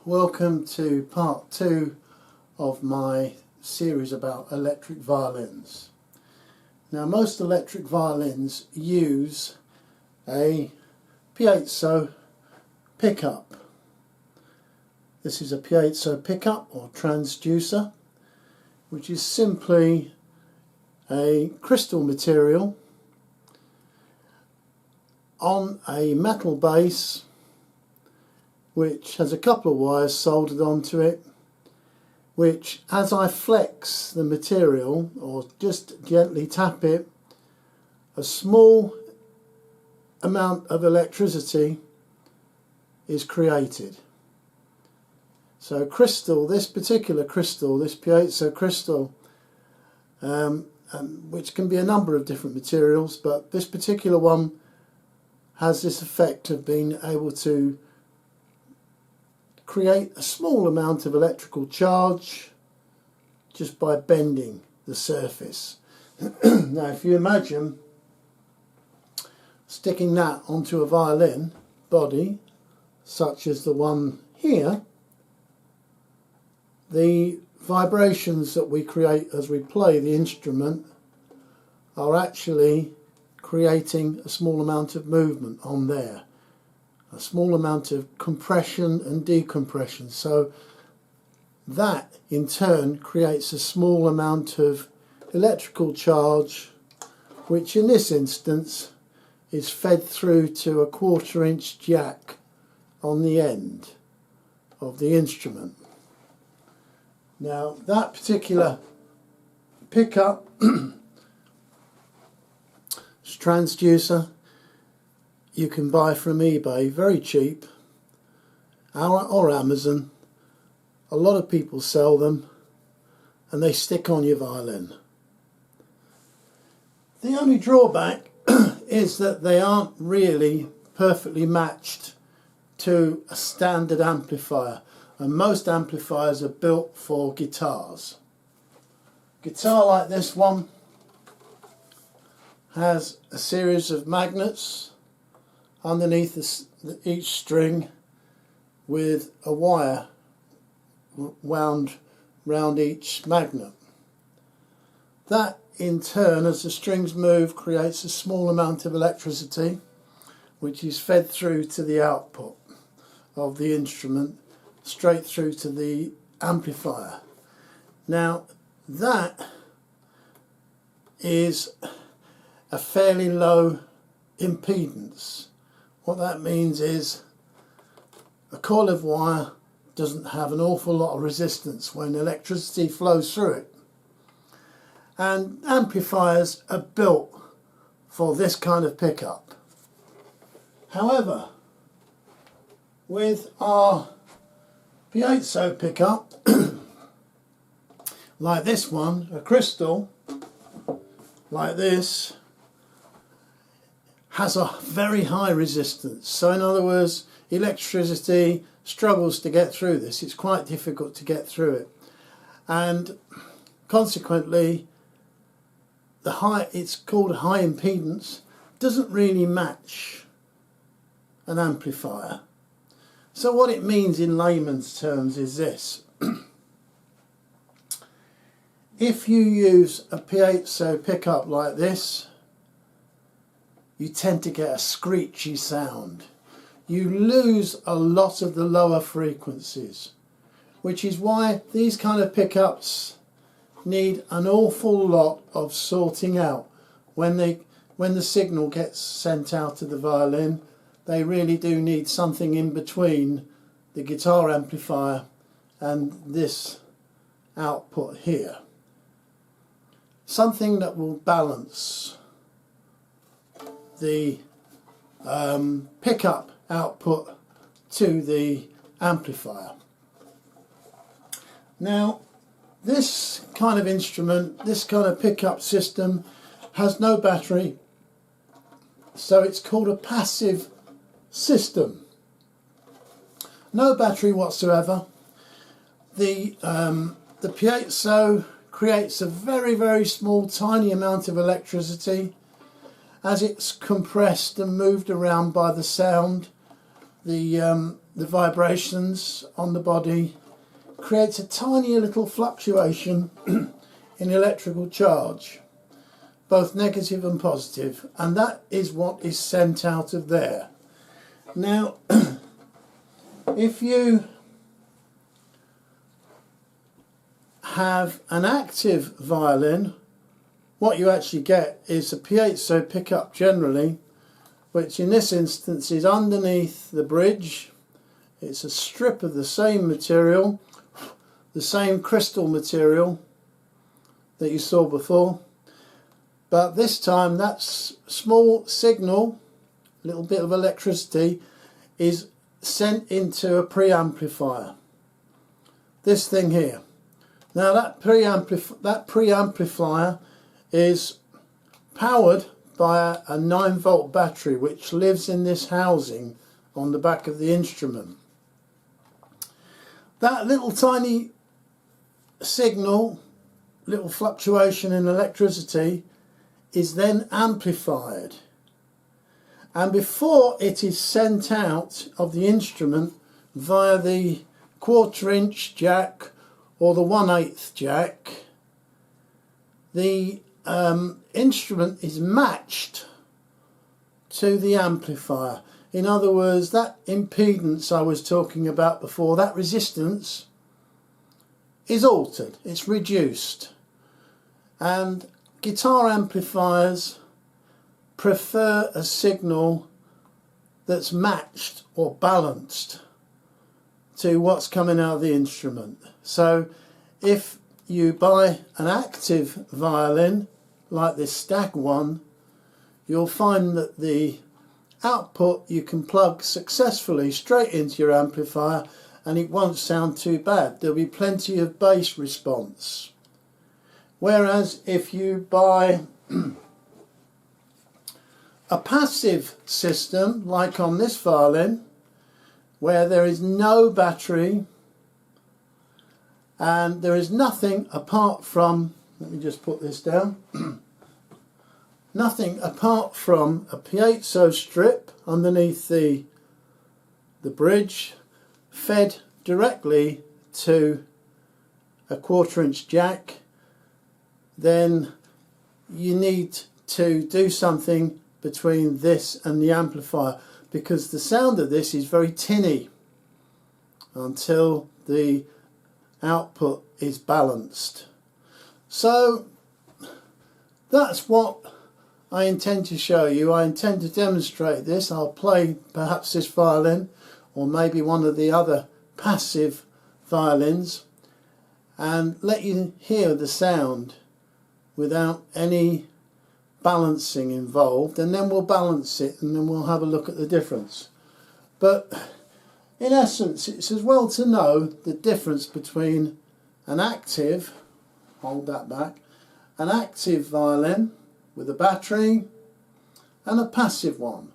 welcome to part 2 of my series about electric violins. Now, most electric violins use a piezo pickup. This is a piezo pickup or transducer, which is simply a crystal material on a metal base which has a couple of wires soldered onto it, which as I flex the material or just gently tap it, a small amount of electricity is created. So crystal, this particular crystal, this piezo crystal, which can be a number of different materials, but this particular one has this effect of being able to create a small amount of electrical charge just by bending the surface. Now, if you imagine sticking that onto a violin body, such as the one here, the vibrations that we create as we play the instrument are actually creating a small amount of movement on there, a small amount of compression and decompression. So that in turn creates a small amount of electrical charge, which in this instance is fed through to a 1/4 inch jack on the end of the instrument. Now, that particular pickup transducer you can buy from eBay very cheap, or Amazon. A lot of people sell them and they stick on your violin. The only drawback is that they aren't really perfectly matched to a standard amplifier, and most amplifiers are built for guitars. Guitar like this one has a series of magnets underneath each string with a wire wound round each magnet. That in turn, as the strings move, creates a small amount of electricity which is fed through to the output of the instrument, straight through to the amplifier. Now, that is a fairly low impedance. What that means is a coil of wire doesn't have an awful lot of resistance when electricity flows through it. And amplifiers are built for this kind of pickup. However, with our piezo pickup, like this one, a crystal like this, has a very high resistance. So in other words, electricity struggles to get through this. It's quite difficult to get through it, and consequently it's called high impedance, doesn't really match an amplifier. So what it means in layman's terms is this: if you use a piezo pickup like this, you tend to get a screechy sound. You lose a lot of the lower frequencies, which is why these kind of pickups need an awful lot of sorting out. When the signal gets sent out to the violin, they really do need something in between the guitar amplifier and this output here. Something that will balance the pickup output to the amplifier. Now, this kind of instrument, this kind of pickup system, has no battery, so it's called a passive system. No battery whatsoever. The piezo creates a very, very small, tiny amount of electricity. As it's compressed and moved around by the sound, the the vibrations on the body creates a tiny little fluctuation in electrical charge, both negative and positive, and that is what is sent out of there. Now, if you have an active violin, what you actually get is a piezo pickup generally, which in this instance is underneath the bridge. It's a strip of the same material, the same crystal material that you saw before, but this time that small signal, a little bit of electricity, is sent into a preamplifier. This thing here. Now that preamplifier is powered by a 9-volt battery which lives in this housing on the back of the instrument. That little tiny signal, little fluctuation in electricity, is then amplified, and before it is sent out of the instrument via the 1/4" jack or the 1/8 jack, the instrument is matched to the amplifier. In other words, that impedance I was talking about before, that resistance, is altered, it's reduced. And guitar amplifiers prefer a signal that's matched or balanced to what's coming out of the instrument. So if you buy an active violin like this Stag one, you'll find that the output you can plug successfully straight into your amplifier and it won't sound too bad. There'll be plenty of bass response. Whereas if you buy a passive system like on this violin, where there is no battery and there is nothing apart from, let me just put this down, nothing apart from a piezo strip underneath the bridge, fed directly to a 1/4" jack, then you need to do something between this and the amplifier, because the sound of this is very tinny until the output is balanced. So that's what I intend to show you. I intend to demonstrate this. I'll play perhaps this violin or maybe one of the other passive violins and let you hear the sound without any balancing involved, and then we'll balance it and then we'll have a look at the difference. But in essence, it's as well to know the difference between an active, hold that back, an active violin with a battery and a passive one.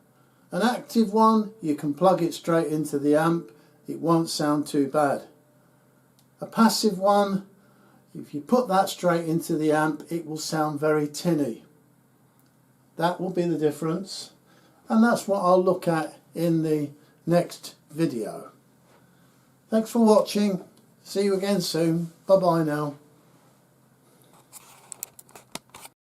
An active one, you can plug it straight into the amp, it won't sound too bad. A passive one, if you put that straight into the amp, it will sound very tinny. That will be the difference, and that's what I'll look at in the next video. Thanks for watching. See you again soon. Bye bye now.